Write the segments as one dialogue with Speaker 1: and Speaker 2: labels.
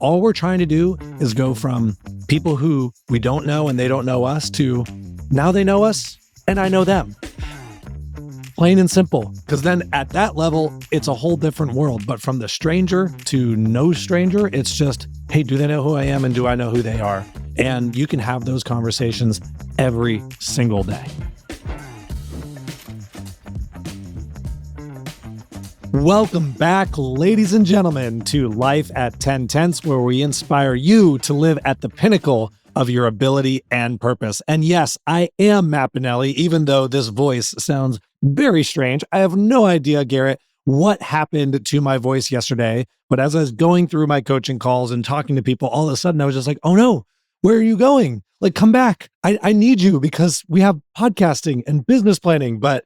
Speaker 1: all we're trying to do is go from people who we don't know and they don't know us to now they know us and I know them. Plain and simple. Because then at that level, it's a whole different world. But from the stranger to no stranger, it's just, hey, do they know who I am and do I know who they are? And you can have those conversations every single day. Welcome back, ladies and gentlemen, to Life at 10 Tenths, where we inspire you to live at the pinnacle of your ability and purpose. And yes, I am Matt Bonelli, even though this voice sounds very strange. I have no idea, Garrett, what happened to my voice yesterday. But as I was going through my coaching calls and talking to people, all of a sudden I was just like, oh no, where are you going? Like, come back. I need you because we have podcasting and business planning. But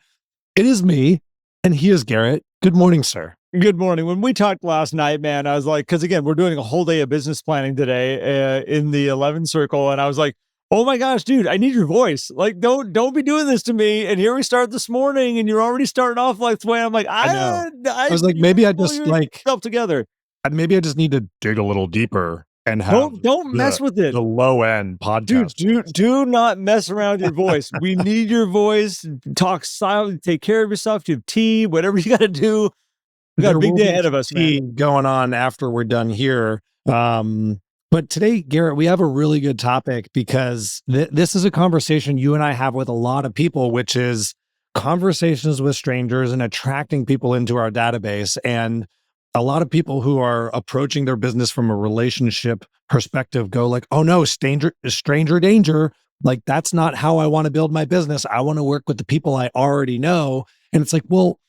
Speaker 1: it is me, and he is Garrett. Good morning, sir.
Speaker 2: Good morning. When we talked last night, man, I was like, because again, we're doing a whole day of business planning today in the 11 circle. And I was like, oh my gosh, dude, I need your voice. Like, don't be doing this to me. And here we start this morning and you're already starting off like the way I'm like,
Speaker 1: I know. I was like, maybe I just like
Speaker 2: yourself together.
Speaker 1: Maybe I just need to dig a little deeper and have
Speaker 2: don't mess with it.
Speaker 1: The low end podcast.
Speaker 2: Dude, do not mess around your voice. We need your voice. Talk silently. Take care of yourself. You have tea, whatever you got to do. We got a big day ahead of us, man.
Speaker 1: Going on after we're done here. But today, Garrett, we have a really good topic because this is a conversation you and I have with a lot of people, which is conversations with strangers and attracting people into our database. And a lot of people who are approaching their business from a relationship perspective go like, oh no, stranger danger. Like, that's not how I want to build my business. I want to work with the people I already know. And it's like, well,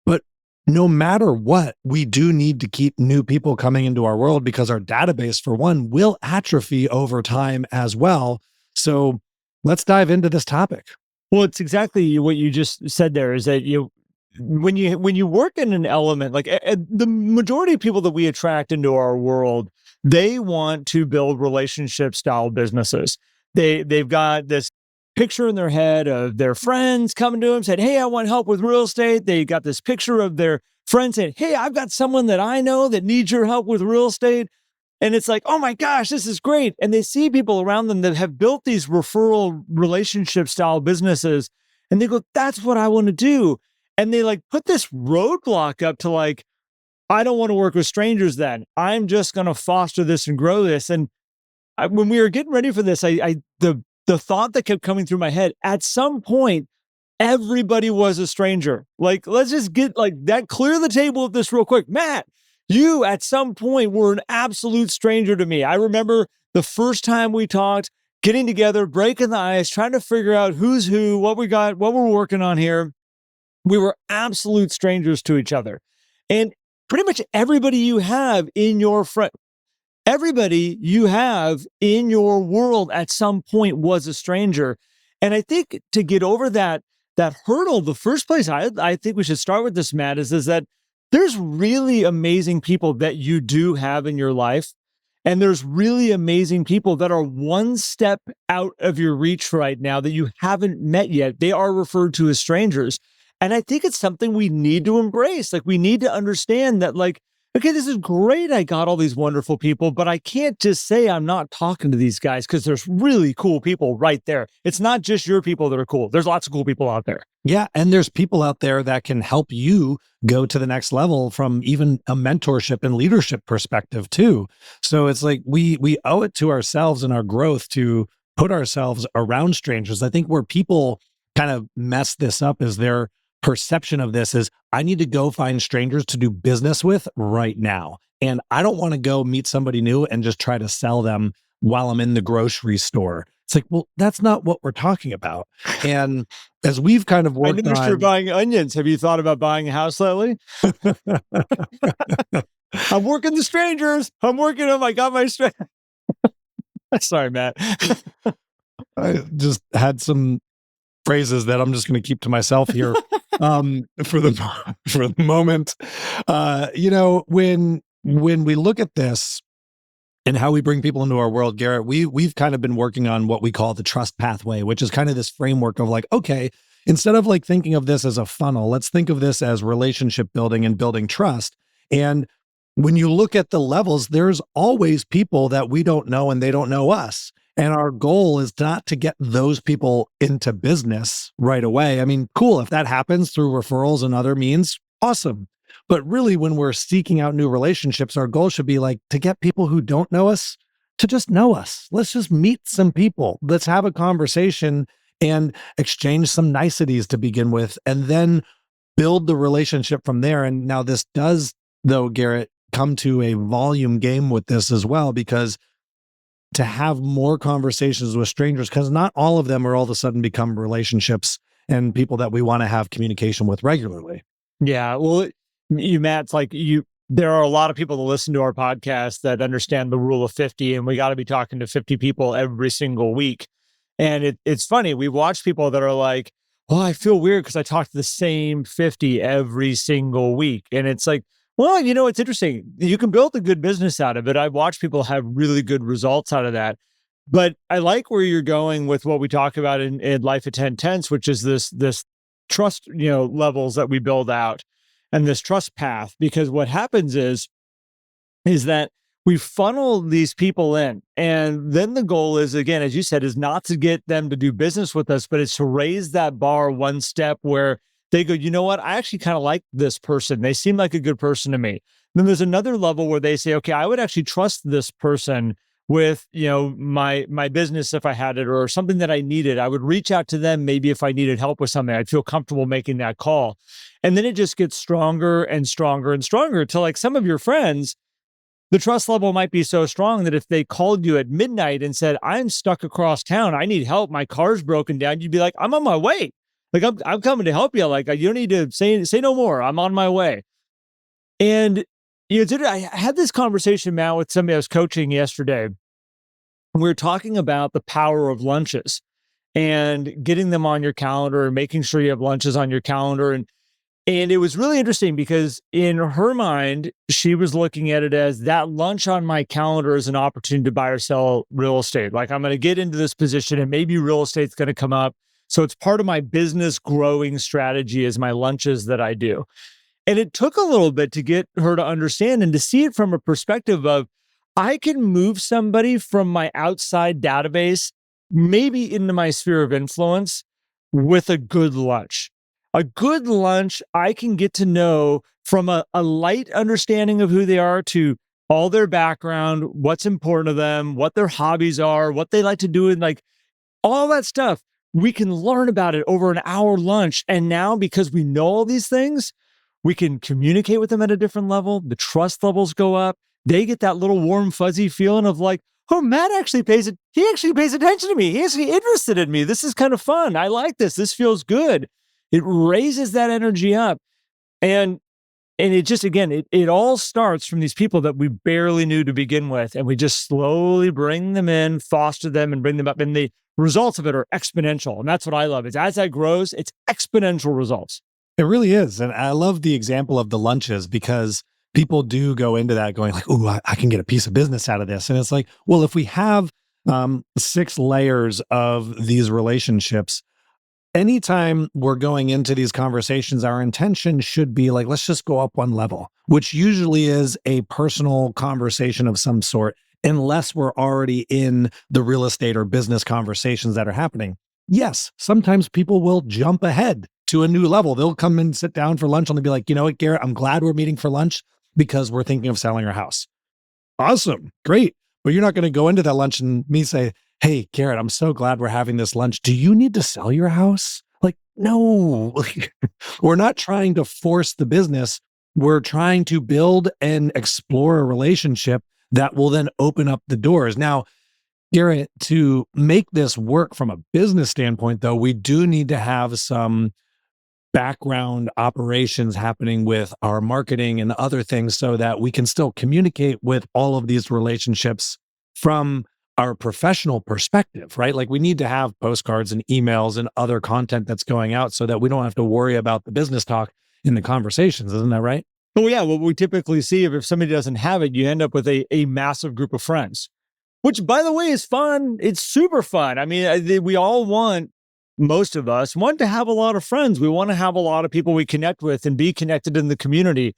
Speaker 1: but no matter what, we do need to keep new people coming into our world because our database, for one, will atrophy over time as well. So let's dive into this topic.
Speaker 2: Well, it's exactly what you just said there is that when you work in an element, like the majority of people that we attract into our world, they want to build relationship style businesses. They've got this picture in their head of their friends coming to them, said, hey, I want help with real estate. They got this picture of their friends saying, hey, I've got someone that I know that needs your help with real estate. And it's like, oh my gosh, this is great. And they see people around them that have built these referral relationship style businesses. And they go, that's what I want to do. And they like put this roadblock up to like, I don't want to work with strangers then. I'm just going to foster this and grow this. And when we were getting ready for this, the thought that kept coming through my head, at some point, everybody was a stranger. Like, let's just get like that, clear the table of this real quick. Matt, you at some point were an absolute stranger to me. I remember the first time we talked, getting together, breaking the ice, trying to figure out who's who, what we got, what we're working on here. We were absolute strangers to each other. And pretty much everybody you have in your everybody you have in your world at some point was a stranger. And I think to get over that hurdle, the first place I think we should start with this, Matt, is that there's really amazing people that you do have in your life. And there's really amazing people that are one step out of your reach right now that you haven't met yet. They are referred to as strangers. And I think it's something we need to embrace. Like, we need to understand that, like, okay, this is great. I got all these wonderful people, but I can't just say I'm not talking to these guys because there's really cool people right there. It's not just your people that are cool. There's lots of cool people out there.
Speaker 1: Yeah. And there's people out there that can help you go to the next level from even a mentorship and leadership perspective too. So it's like we owe it to ourselves and our growth to put ourselves around strangers. I think where people kind of mess this up is their perception of this is, I need to go find strangers to do business with right now. And I don't want to go meet somebody new and just try to sell them while I'm in the grocery store. It's like, well, that's not what we're talking about. And as we've kind of worked on...
Speaker 2: you're buying onions. Have you thought about buying a house lately? I'm working the strangers. I'm working them. I got my Sorry, Matt.
Speaker 1: I just had some phrases that I'm just going to keep to myself here for the moment. When we look at this and how we bring people into our world, Garrett, we've kind of been working on what we call the trust pathway, which is kind of this framework of like, okay, instead of like thinking of this as a funnel, let's think of this as relationship building and building trust. And when you look at the levels, there's always people that we don't know and they don't know us. And our goal is not to get those people into business right away. I mean, cool. If that happens through referrals and other means, awesome. But really, when we're seeking out new relationships, our goal should be like to get people who don't know us to just know us. Let's just meet some people. Let's have a conversation and exchange some niceties to begin with, and then build the relationship from there. And now this does, though, Garrett, come to a volume game with this as well, because to have more conversations with strangers, because not all of them are all of a sudden become relationships and people that we want to have communication with regularly.
Speaker 2: Yeah. Well, Matt, it's like there are a lot of people that listen to our podcast that understand the rule of 50, and we got to be talking to 50 people every single week. And it's funny. We've watched people that are like, well, I feel weird because I talk to the same 50 every single week. And it's like, well, it's interesting. You can build a good business out of it. I've watched people have really good results out of that. But I like where you're going with what we talk about in Life at 10 Tenths, which is this trust, levels that we build out and this trust path. Because what happens is that we funnel these people in. And then the goal is, again, as you said, is not to get them to do business with us, but it's to raise that bar one step where they go, you know what? I actually kind of like this person. They seem like a good person to me. Then there's another level where they say, okay, I would actually trust this person with, my business if I had it, or something that I needed. I would reach out to them maybe if I needed help with something. I'd feel comfortable making that call. And then it just gets stronger and stronger and stronger till, like, some of your friends, the trust level might be so strong that if they called you at midnight and said, I'm stuck across town, I need help, my car's broken down, you'd be like, I'm on my way. Like, I'm coming to help you. Like, you don't need to say no more. I'm on my way. And I had this conversation, Matt, with somebody I was coaching yesterday. We were talking about the power of lunches and getting them on your calendar and making sure you have lunches on your calendar. And it was really interesting because in her mind, she was looking at it as that lunch on my calendar is an opportunity to buy or sell real estate. Like, I'm going to get into this position and maybe real estate's going to come up. So it's part of my business growing strategy is my lunches that I do. And it took a little bit to get her to understand and to see it from a perspective of, I can move somebody from my outside database, maybe into my sphere of influence with a good lunch. A good lunch, I can get to know from a light understanding of who they are to all their background, what's important to them, what their hobbies are, what they like to do, and like all that stuff. We can learn about it over an hour lunch. And now, because we know all these things, we can communicate with them at a different level. The trust levels go up. They get that little warm, fuzzy feeling of like, oh, Matt actually he actually pays attention to me. He's actually interested in me. This is kind of fun. I like this. This feels good. It raises that energy up. And it just, again, it all starts from these people that we barely knew to begin with. And we just slowly bring them in, foster them, and bring them up. And the results of it are exponential. And that's what I love, is as that grows, it's exponential results.
Speaker 1: It really is. And I love the example of the lunches, because people do go into that going like, oh, I can get a piece of business out of this. And it's like, well, if we have 6 layers of these relationships, anytime we're going into these conversations, our intention should be like, let's just go up one level, which usually is a personal conversation of some sort, unless we're already in the real estate or business conversations that are happening. Yes, sometimes people will jump ahead to a new level. They'll come and sit down for lunch and they'll be like, you know what, Garrett, I'm glad we're meeting for lunch because we're thinking of selling our house. Awesome. Great. But you're not going to go into that lunch and me say, hey, Garrett, I'm so glad we're having this lunch. Do you need to sell your house? Like, no, we're not trying to force the business. We're trying to build and explore a relationship that will then open up the doors. Now, Garrett, to make this work from a business standpoint, though, we do need to have some background operations happening with our marketing and other things so that we can still communicate with all of these relationships from our professional perspective, right? Like, we need to have postcards and emails and other content that's going out so that we don't have to worry about the business talk in the conversations. Isn't that right?
Speaker 2: Oh, yeah. What we typically see, if somebody doesn't have it, you end up with a massive group of friends, which, by the way, is fun. It's super fun. I mean, we all most of us want to have a lot of friends. We want to have a lot of people we connect with and be connected in the community.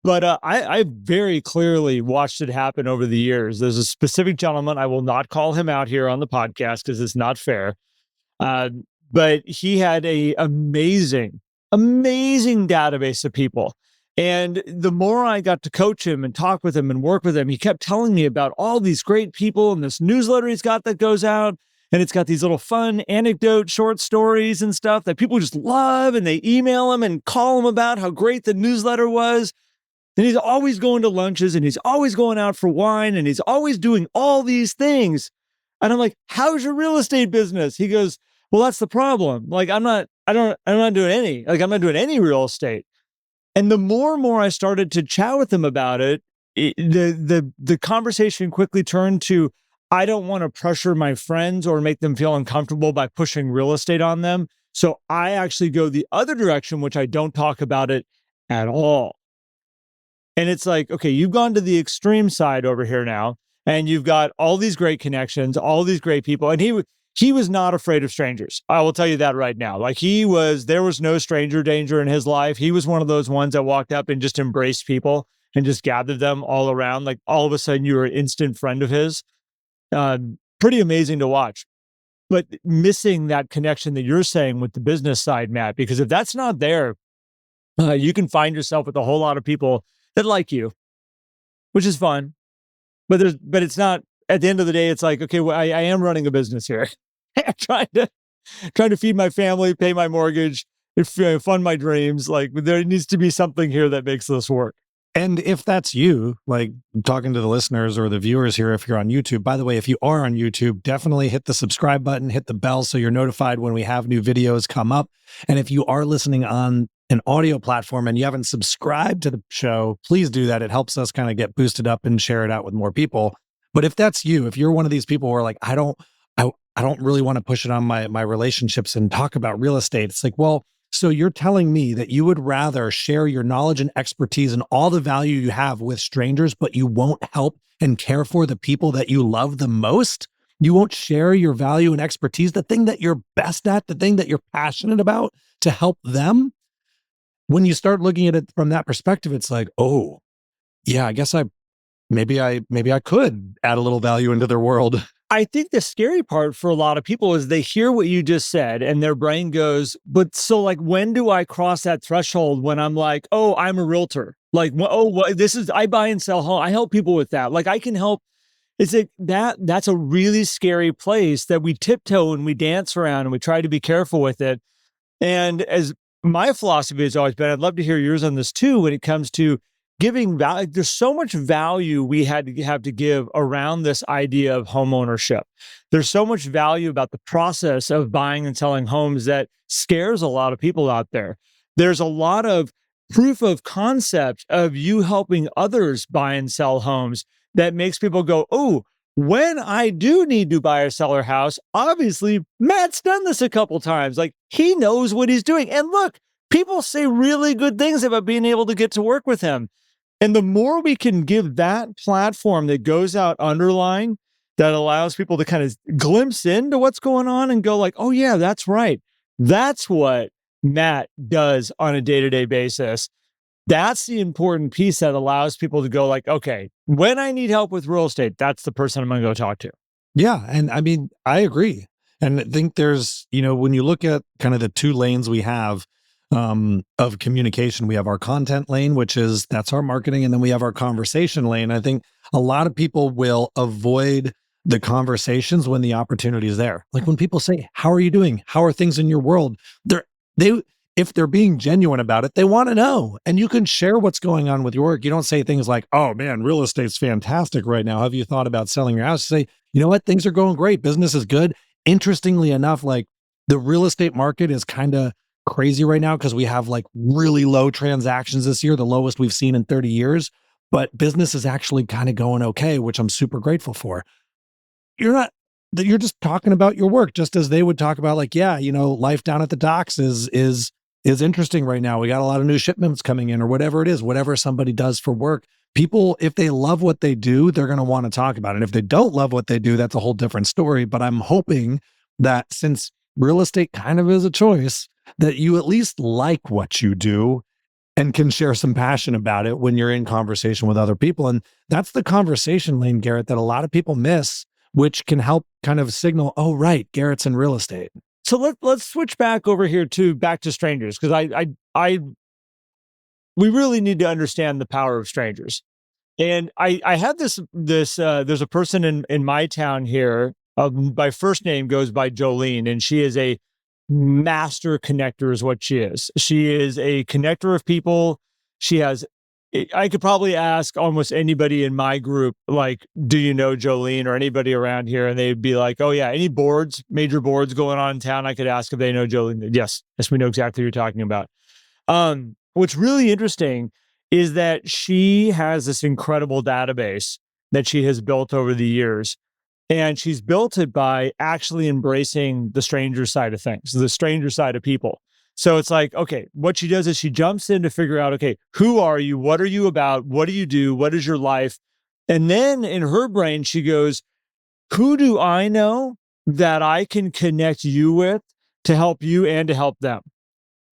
Speaker 2: But I very clearly watched it happen over the years. There's a specific gentleman, I will not call him out here on the podcast because it's not fair. Uh, but he had a amazing database of people. And the more I got to coach him and talk with him and work with him, he kept telling me about all these great people and this newsletter he's got that goes out. And it's got these little fun anecdote short stories and stuff that people just love. And they email him and call him about how great the newsletter was. And he's always going to lunches and he's always going out for wine and he's always doing all these things. And I'm like, how's your real estate business? He goes, well, that's the problem. Like, I'm not doing any real estate. And the more and more I started to chat with him about it, the conversation quickly turned to, I don't want to pressure my friends or make them feel uncomfortable by pushing real estate on them. So I actually go the other direction, which I don't talk about it at all. And it's like, okay, you've gone to the extreme side over here now, and you've got all these great connections, all these great people. And he was not afraid of strangers. I will tell you that right now. Like there was no stranger danger in his life. He was one of those ones that walked up and just embraced people and just gathered them all around. Like all of a sudden you were an instant friend of his. Pretty amazing to watch. But missing that connection that you're saying with the business side, Matt, because if that's not there, you can find yourself with a whole lot of people that like you, which is fun. But it's not, at the end of the day, it's like, okay, well, I am running a business here. trying to feed my family, pay my mortgage, fund my dreams. Like there needs to be something here that makes this work.
Speaker 1: And if that's you, like talking to the listeners or the viewers here, if you're on YouTube, by the way, if you are on YouTube, definitely hit the subscribe button, hit the bell so you're notified when we have new videos come up. And if you are listening on an audio platform and you haven't subscribed to the show, please do that. It helps us kind of get boosted up and share it out with more people. But if that's you, if you're one of these people who are like, I don't really want to push it on my relationships and talk about real estate. It's like, well, so you're telling me that you would rather share your knowledge and expertise and all the value you have with strangers, but you won't help and care for the people that you love the most? You won't share your value and expertise, the thing that you're best at, the thing that you're passionate about, to help them? When you start looking at it from that perspective, it's like, oh, yeah, I guess maybe I could add a little value into their world.
Speaker 2: I think the scary part for a lot of people is they hear what you just said and their brain goes, but so like, when do I cross that threshold when I'm like, oh, I'm a realtor? Like, I buy and sell home. I help people with that. Like I can help. It's like that's a really scary place that we tiptoe and we dance around and we try to be careful with it. And as my philosophy has always been, I'd love to hear yours on this too, when it comes to giving value. There's so much value we have to give around this idea of home ownership. There's so much value about the process of buying and selling homes that scares a lot of people out there. There's a lot of proof of concept of you helping others buy and sell homes that makes people go, oh, when I do need to buy or sell a house, obviously Matt's done this a couple times. Like he knows what he's doing. And look, people say really good things about being able to get to work with him. And the more we can give that platform that goes out underlying, that allows people to kind of glimpse into what's going on and go like, oh yeah, that's right. That's what Matt does on a day-to-day basis. That's the important piece that allows people to go like, okay, when I need help with real estate, that's the person I'm going to go talk to.
Speaker 1: Yeah. And I mean, I agree. And I think there's, when you look at kind of the two lanes we have of communication, we have our content lane, that's our marketing. And then we have our conversation lane. I think a lot of people will avoid the conversations when the opportunity is there. Like when people say, how are you doing? How are things in your world? If they're being genuine about it, they want to know. And you can share what's going on with your work. You don't say things like, oh man, real estate's fantastic right now. Have you thought about selling your house? You say, you know what? Things are going great. Business is good. Interestingly enough, like the real estate market is kind of crazy right now because we have like really low transactions this year, the lowest we've seen in 30 years. But business is actually kind of going okay, which I'm super grateful for. You're just talking about your work, just as they would talk about like, yeah, life down at the docks is interesting right now. We got a lot of new shipments coming in or whatever it is, whatever somebody does for work. People, if they love what they do, they're going to want to talk about it. And if they don't love what they do, that's a whole different story. But I'm hoping that since real estate kind of is a choice, that you at least like what you do and can share some passion about it when you're in conversation with other people. And that's the conversation lane, Garrett, that a lot of people miss, which can help kind of signal, oh, right, Garrett's in real estate.
Speaker 2: So let's switch back over here to back to strangers, because we really need to understand the power of strangers. And I had this there's a person in my town here. My first name goes by Jolene, and she is a master connector, is what she is. She is a connector of people. She has. I could probably ask almost anybody in my group, like, do you know Jolene, or anybody around here? And they'd be like, oh yeah, any boards, major boards going on in town, I could ask if they know Jolene. Yes, we know exactly what you're talking about. What's really interesting is that she has this incredible database that she has built over the years. And she's built it by actually embracing the stranger side of things, the stranger side of people. So it's like, okay, what she does is she jumps in to figure out, okay, who are you? What are you about? What do you do? What is your life? And then in her brain, she goes, who do I know that I can connect you with to help you and to help them?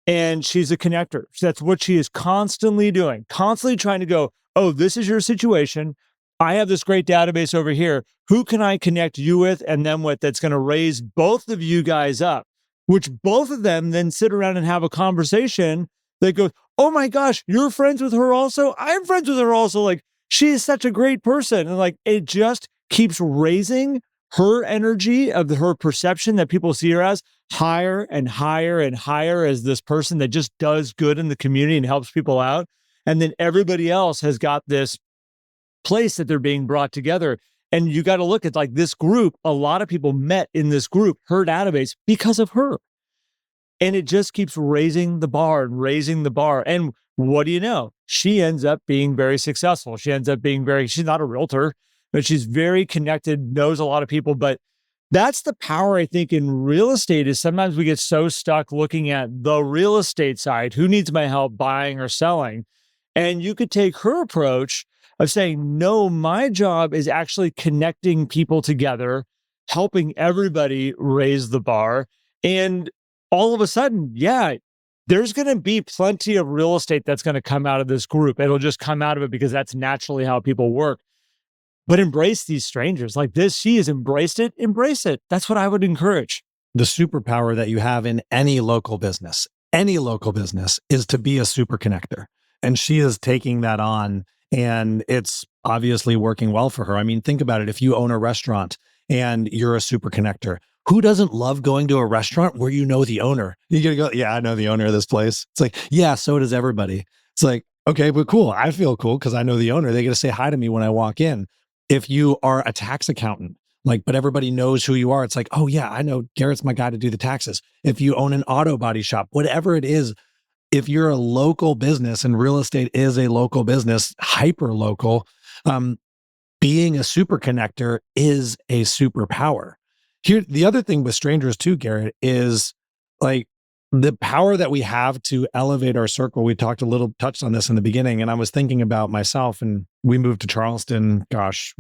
Speaker 2: And she's a connector. That's what she is constantly doing, constantly trying to go, oh, this is your situation. I have this great database over here. Who can I connect you with and them with that's going to raise both of you guys up? Which both of them then sit around and have a conversation that goes, oh my gosh, you're friends with her also? I'm friends with her also. Like, she is such a great person. And like, it just keeps raising her energy of her perception that people see her as higher and higher and higher as this person that just does good in the community and helps people out. And then everybody else has got this place that they're being brought together. And you got to look at like this group. A lot of people met in this group, her database, because of her. And it just keeps raising the bar and raising the bar. And what do you know? She ends up being very successful. She ends up being she's not a realtor, but she's very connected, knows a lot of people. But that's the power, I think, in real estate, is sometimes we get so stuck looking at the real estate side. Who needs my help buying or selling? And you could take her approach of saying, no, my job is actually connecting people together, helping everybody raise the bar. And all of a sudden, yeah, there's going to be plenty of real estate that's going to come out of this group. It'll just come out of it because that's naturally how people work. But embrace these strangers like this. She has embraced it. Embrace it. That's what I would encourage.
Speaker 1: The superpower that you have in any local business is to be a super connector. And she is taking that on, and it's obviously working well for her. I mean, think about it. If you own a restaurant and you're a super connector, who doesn't love going to a restaurant where you know the owner? You're going to go, yeah, I know the owner of this place. It's like, yeah, so does everybody. It's like, okay, but cool. I feel cool because I know the owner. They get to say hi to me when I walk in. If you are a tax accountant, but everybody knows who you are, it's like, oh yeah, I know Garrett's my guy to do the taxes. If you own an auto body shop, whatever it is, if you're a local business, and real estate is a local business, hyper local, being a super connector is a superpower. Here, the other thing with strangers too, Garrett, is like the power that we have to elevate our circle. We touched on this in the beginning, and I was thinking about myself, and we moved to Charleston, gosh,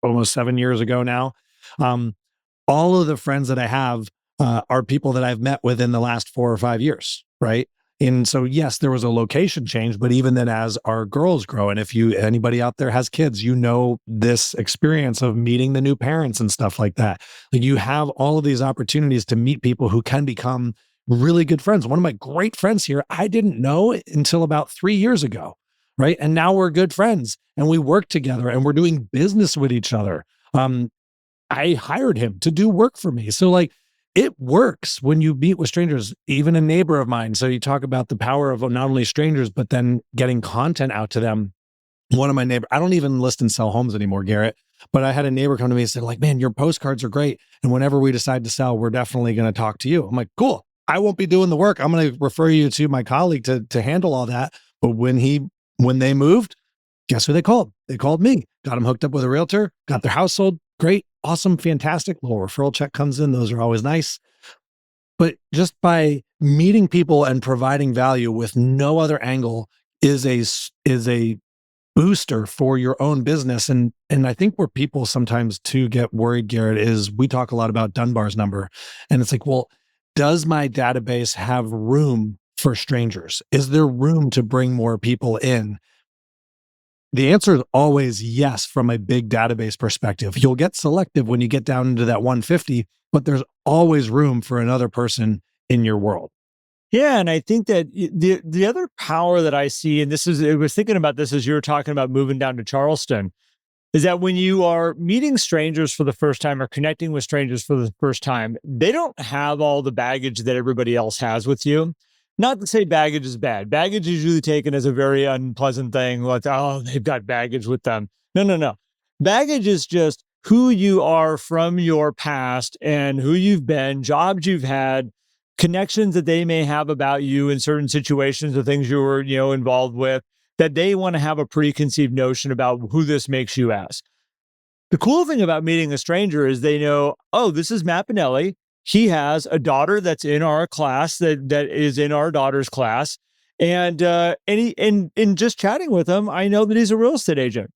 Speaker 1: almost 7 years ago now. All of the friends that I have are people that I've met within the last 4 or 5 years, right? And so, yes, there was a location change, but even then, as our girls grow, and if anybody out there has kids, you know this experience of meeting the new parents and stuff like that. Like, you have all of these opportunities to meet people who can become really good friends. One of my great friends here, I didn't know until about 3 years ago, right? And now we're good friends, and we work together, and we're doing business with each other. I hired him to do work for me. So like, it works when you meet with strangers, even a neighbor of mine. So you talk about the power of not only strangers, but then getting content out to them. One of my neighbors, I don't even list and sell homes anymore, Garrett, but I had a neighbor come to me and said, like, man, your postcards are great. And whenever we decide to sell, we're definitely going to talk to you. I'm like, cool. I won't be doing the work. I'm going to refer you to my colleague to handle all that. But when they moved, guess who they called? They called me, got them hooked up with a realtor, got their house sold. Great, awesome, fantastic. Little referral check comes in. Those are always nice. But just by meeting people and providing value with no other angle is a booster for your own business. And I think where people sometimes too get worried, Garrett, is we talk a lot about Dunbar's number. And it's like, well, does my database have room for strangers? Is there room to bring more people in? The answer is always yes from a big database perspective. You'll get selective when you get down into that 150, but there's always room for another person in your world.
Speaker 2: Yeah, and I think that the other power that I see, and I was thinking about this as you were talking about moving down to Charleston, is that when you are meeting strangers for the first time or connecting with strangers for the first time, they don't have all the baggage that everybody else has with you. Not to say baggage is bad. Baggage is usually taken as a very unpleasant thing, like, oh, they've got baggage with them. No, no, no. Baggage is just who you are from your past and who you've been, jobs you've had, connections that they may have about you in certain situations or things you were, involved with, that they want to have a preconceived notion about who this makes you as. The cool thing about meeting a stranger is they know, oh, this is Matt Pinelli. He has a daughter that's in our class that is in our daughter's class. And in just chatting with him, I know that he's a real estate agent.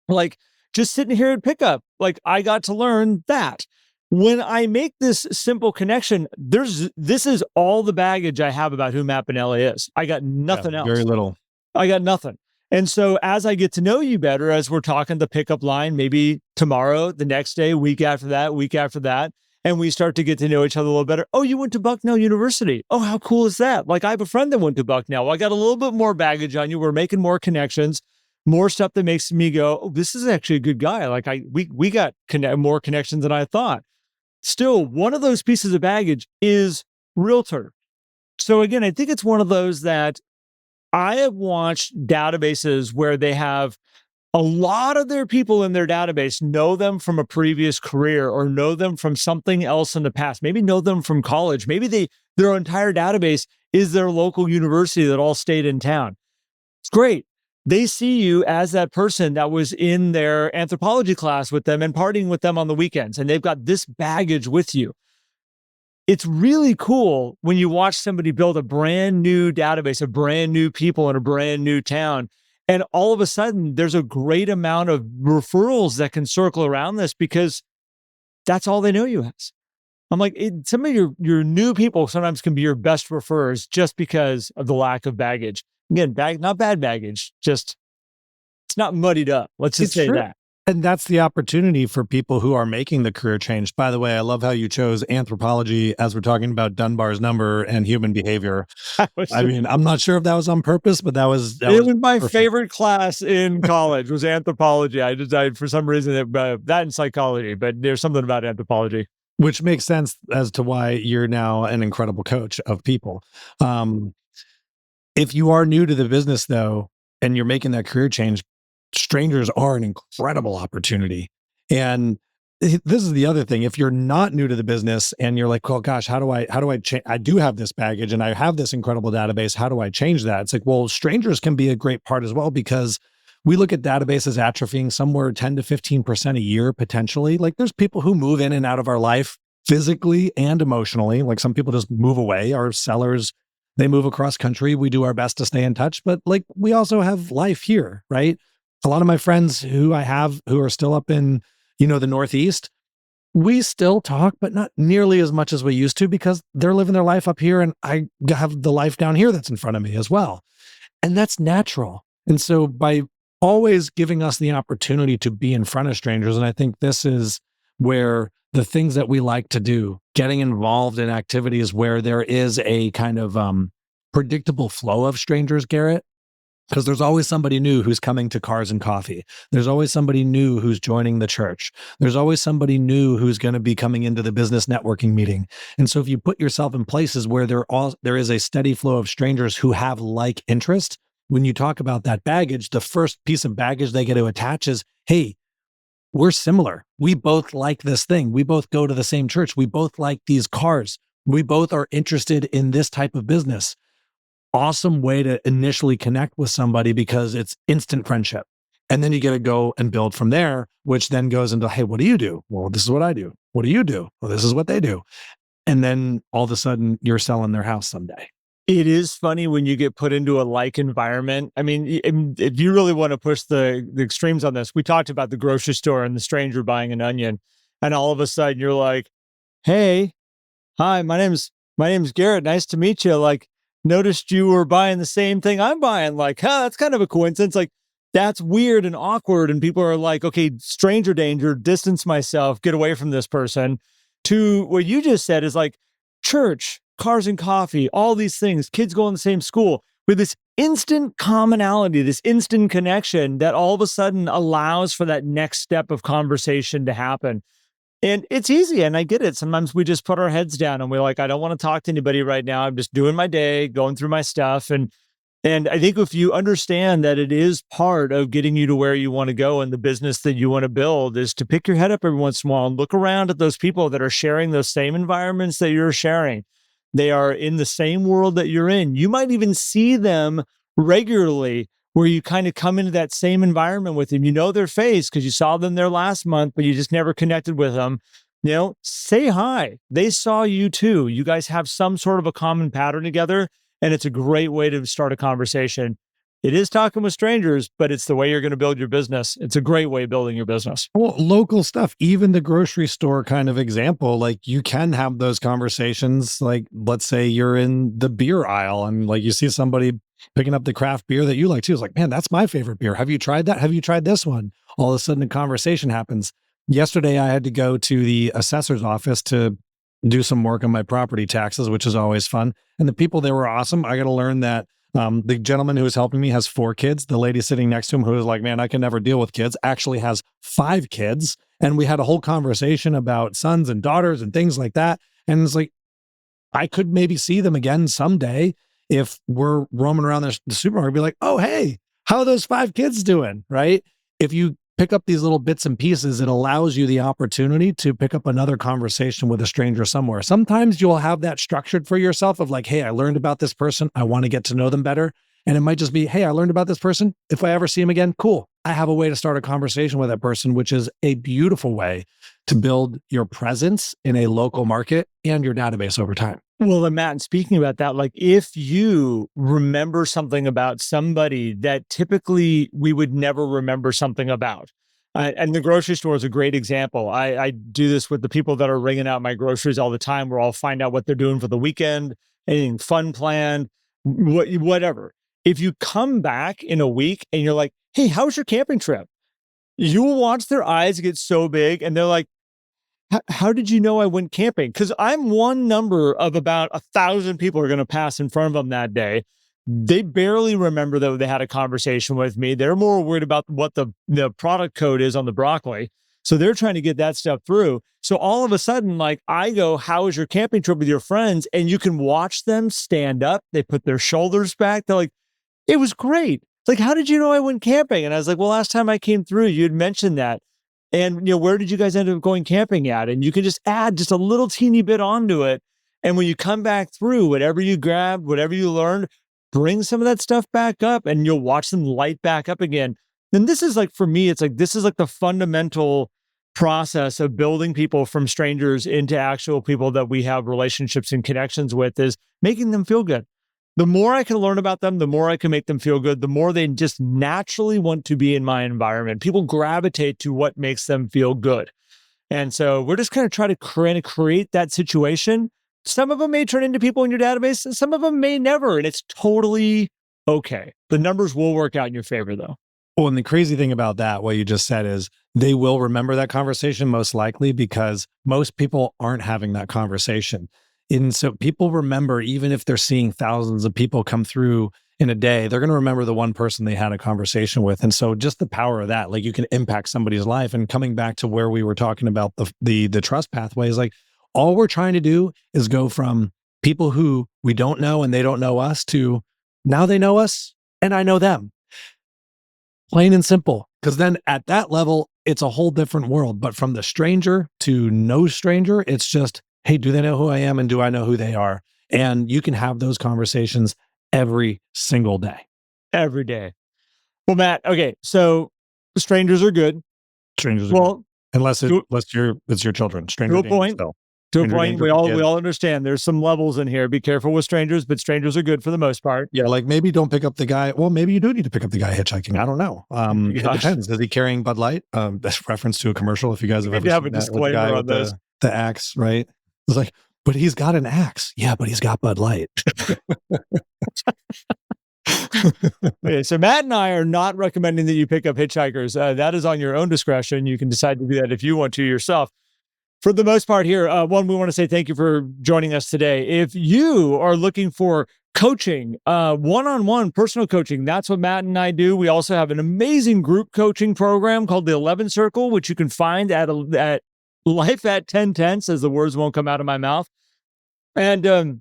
Speaker 2: Like, just sitting here at pickup, like, I got to learn that. When I make this simple connection, this is all the baggage I have about who Matt Pinelli is. I got nothing else.
Speaker 1: Very little.
Speaker 2: I got nothing. And so as I get to know you better, as we're talking the pickup line, maybe tomorrow, the next day, week after that, and we start to get to know each other a little better. Oh, you went to Bucknell University. Oh, how cool is that? Like, I have a friend that went to Bucknell. Well, I got a little bit more baggage on you. We're making more connections, more stuff that makes me go, oh, this is actually a good guy. Like, we got more connections than I thought. Still, one of those pieces of baggage is realtor. So again, I think it's one of those that I have watched databases where they have a lot of their people in their database know them from a previous career or know them from something else in the past. Maybe know them from college. Maybe their entire database is their local university that all stayed in town. It's great. They see you as that person that was in their anthropology class with them and partying with them on the weekends, and they've got this baggage with you. It's really cool when you watch somebody build a brand new database of brand new people in a brand new town. And all of a sudden, there's a great amount of referrals that can circle around this because that's all they know you as. I'm like, some of your new people sometimes can be your best referrers just because of the lack of baggage. Again, not bad baggage, just it's not muddied up. Let's just say that.
Speaker 1: And that's the opportunity for people who are making the career change. By the way, I love how you chose anthropology as we're talking about Dunbar's number and human behavior. I mean, I'm not sure if that was on purpose, but that was
Speaker 2: my favorite class in college was anthropology. I decided for some reason that and psychology, but there's something about anthropology.
Speaker 1: Which makes sense as to why you're now an incredible coach of people. If you are new to the business, though, and you're making that career change, strangers are an incredible opportunity. And this is the other thing. If you're not new to the business and you're like, well, gosh, how do I change? I do have this baggage and I have this incredible database. How do I change that? It's like, well, strangers can be a great part as well, because we look at databases atrophying somewhere 10 to 15% a year, potentially. Like, there's people who move in and out of our life physically and emotionally. Like, some people just move away. Our sellers, they move across country. We do our best to stay in touch, but like, we also have life here, right? A lot of my friends who I have who are still up in, the Northeast, we still talk, but not nearly as much as we used to, because they're living their life up here and I have the life down here that's in front of me as well. And that's natural. And so by always giving us the opportunity to be in front of strangers, and I think this is where the things that we like to do, getting involved in activities where there is a kind of predictable flow of strangers, Garrett, because there's always somebody new who's coming to Cars and Coffee. There's always somebody new who's joining the church. There's always somebody new who's going to be coming into the business networking meeting. And so if you put yourself in places where there is a steady flow of strangers who have like interest, when you talk about that baggage, the first piece of baggage they get to attach is, hey, we're similar. We both like this thing. We both go to the same church. We both like these cars. We both are interested in this type of business. Awesome way to initially connect with somebody, because it's instant friendship. And then you get to go and build from there, which then goes into, hey, what do you do? Well, this is what I do. What do you do? Well, this is what they do. And then all of a sudden you're selling their house someday.
Speaker 2: It is funny when you get put into a like environment. I mean, if you really want to push the extremes on this, we talked about the grocery store and the stranger buying an onion, and all of a sudden you're like, hey, hi, my name's Garrett. Nice to meet you. Like, noticed you were buying the same thing I'm buying. Like, that's kind of a coincidence. Like, that's weird and awkward. And people are like, okay, stranger danger, distance myself, get away from this person. To what you just said is like church, cars and coffee, all these things, kids go in the same school with this instant commonality, this instant connection that all of a sudden allows for that next step of conversation to happen. And it's easy, and I get it. Sometimes we just put our heads down and we're like, I don't want to talk to anybody right now. I'm just doing my day, going through my stuff. And I think if you understand that it is part of getting you to where you want to go and the business that you want to build is to pick your head up every once in a while and look around at those people that are sharing those same environments that you're sharing. They are in the same world that you're in. You might even see them regularly where you kind of come into that same environment with them. You know their face because you saw them there last month, but you just never connected with them. Say hi. They saw you too. You guys have some sort of a common pattern together, and it's a great way to start a conversation. It is talking with strangers, but it's the way you're going to build your business. It's a great way of building your business.
Speaker 1: Well, local stuff, even the grocery store kind of example, like you can have those conversations. Like, let's say you're in the beer aisle and like you see somebody picking up the craft beer that you like too. It's like, man, that's my favorite beer. Have you tried that? Have you tried this one? All of a sudden, a conversation happens. Yesterday, I had to go to the assessor's office to do some work on my property taxes, which is always fun. And the people there were awesome. I got to learn that the gentleman who was helping me has 4 kids. The lady sitting next to him, who was like, man, I can never deal with kids, actually has 5 kids. And we had a whole conversation about sons and daughters and things like that. And it's like, I could maybe see them again someday if we're roaming around the supermarket, be like, oh, hey, how are those 5 kids doing? Right? If you pick up these little bits and pieces, it allows you the opportunity to pick up another conversation with a stranger somewhere. Sometimes you'll have that structured for yourself of like, hey, I learned about this person. I want to get to know them better. And it might just be, hey, I learned about this person. If I ever see him again, cool. I have a way to start a conversation with that person, which is a beautiful way to build your presence in a local market and your database over time.
Speaker 2: Well, and Matt, speaking about that, like if you remember something about somebody that typically we would never remember something about, and the grocery store is a great example. I do this with the people that are ringing out my groceries all the time, where I'll find out what they're doing for the weekend, anything fun planned, whatever. If you come back in a week and you're like, hey, how was your camping trip? You will watch their eyes get so big and they're like, how did you know I went camping? Because I'm one number of about 1,000 people are going to pass in front of them that day. They barely remember that they had a conversation with me. They're more worried about what the product code is on the broccoli. So they're trying to get that stuff through. So all of a sudden, like I go, how was your camping trip with your friends? And you can watch them stand up. They put their shoulders back. They're like, it was great. It's like, how did you know I went camping? And I was like, well, last time I came through, you had mentioned that. And, where did you guys end up going camping at? And you can just add just a little teeny bit onto it. And when you come back through, whatever you grabbed, whatever you learned, bring some of that stuff back up and you'll watch them light back up again. And this is like, for me, it's like, this is like the fundamental process of building people from strangers into actual people that we have relationships and connections with, is making them feel good. The more I can learn about them, the more I can make them feel good, the more they just naturally want to be in my environment. People gravitate to what makes them feel good. And so we're just kind of trying to create that situation. Some of them may turn into people in your database, and some of them may never, and it's totally okay. The numbers will work out in your favor, though.
Speaker 1: Well, and the crazy thing about that, what you just said, is they will remember that conversation most likely because most people aren't having that conversation. And so people remember, even if they're seeing thousands of people come through in a day, they're going to remember the one person they had a conversation with. And so just the power of that, like you can impact somebody's life. And coming back to where we were talking about the trust pathways, like all we're trying to do is go from people who we don't know and they don't know us to now they know us and I know them. Plain and simple. Because then at that level, it's a whole different world. But from the stranger to no stranger, it's just, hey, do they know who I am and do I know who they are? And you can have those conversations every single day.
Speaker 2: Every day. Well, Matt, okay, so strangers are good.
Speaker 1: Strangers are good. Unless it's your children. Stranger
Speaker 2: to a point.
Speaker 1: Still.
Speaker 2: To a point, we all understand there's some levels in here. Be careful with strangers, but strangers are good for the most part.
Speaker 1: Yeah, like maybe don't pick up the guy. Well, maybe you do need to pick up the guy hitchhiking. I don't know. It depends. Is he carrying Bud Light? That's reference to a commercial. If you guys have ever seen
Speaker 2: a disclaimer on this.
Speaker 1: The axe, right? It's like, but he's got an axe. Yeah, but he's got Bud Light.
Speaker 2: Okay, so Matt and I are not recommending that you pick up hitchhikers. That is on your own discretion. You can decide to do that if you want to yourself. For the most part here, one, we want to say thank you for joining us today. If you are looking for coaching, one-on-one personal coaching, that's what Matt and I do. We also have an amazing group coaching program called the 11 Circle, which you can find at Life at 10 Tenths, as the words won't come out of my mouth. And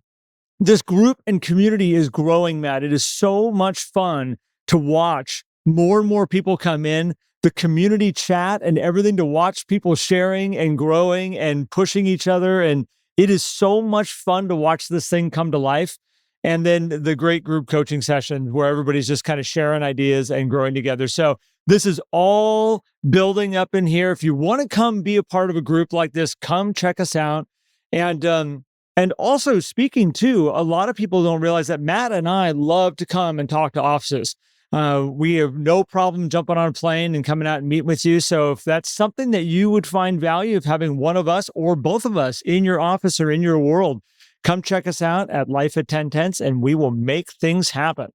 Speaker 2: this group and community is growing, Matt. It is so much fun to watch more and more people come in, the community chat and everything, to watch people sharing and growing and pushing each other. And it is so much fun to watch this thing come to life. And then the great group coaching session where everybody's just kind of sharing ideas and growing together. So this is all building up in here. If you want to come be a part of a group like this, come check us out. And also, speaking to, a lot of people don't realize that Matt and I love to come and talk to offices. We have no problem jumping on a plane and coming out and meeting with you. So if that's something that you would find value of having one of us or both of us in your office or in your world, come check us out at Life at 10 Tenths, and we will make things happen.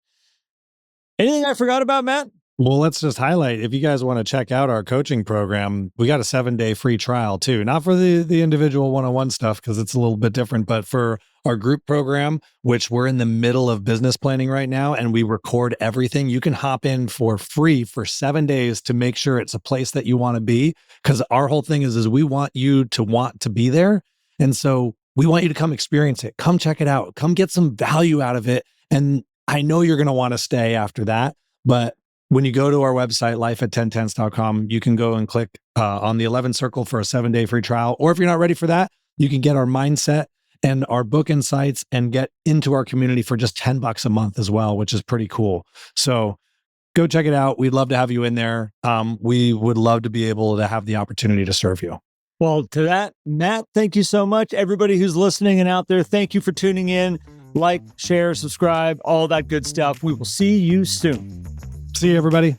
Speaker 2: Anything I forgot about, Matt?
Speaker 1: Well, let's just highlight, if you guys want to check out our coaching program, we got a 7-day free trial too. Not for the individual one-on-one stuff, because it's a little bit different, but for our group program, which we're in the middle of business planning right now, and we record everything. You can hop in for free for 7 days to make sure it's a place that you want to be. Because our whole thing is we want you to want to be there. And so we want you to come experience it. Come check it out. Come get some value out of it. And I know you're going to want to stay after that, but when you go to our website, lifeat10tenths.com, you can go and click on the 11 Circle for a 7-day free trial. Or if you're not ready for that, you can get our mindset and our book insights and get into our community for just $10 a month as well, which is pretty cool. So go check it out. We'd love to have you in there. We would love to be able to have the opportunity to serve you.
Speaker 2: Well, to that, Matt, thank you so much. Everybody who's listening and out there, thank you for tuning in. Like, share, subscribe, all that good stuff. We will see you soon.
Speaker 1: See you, everybody.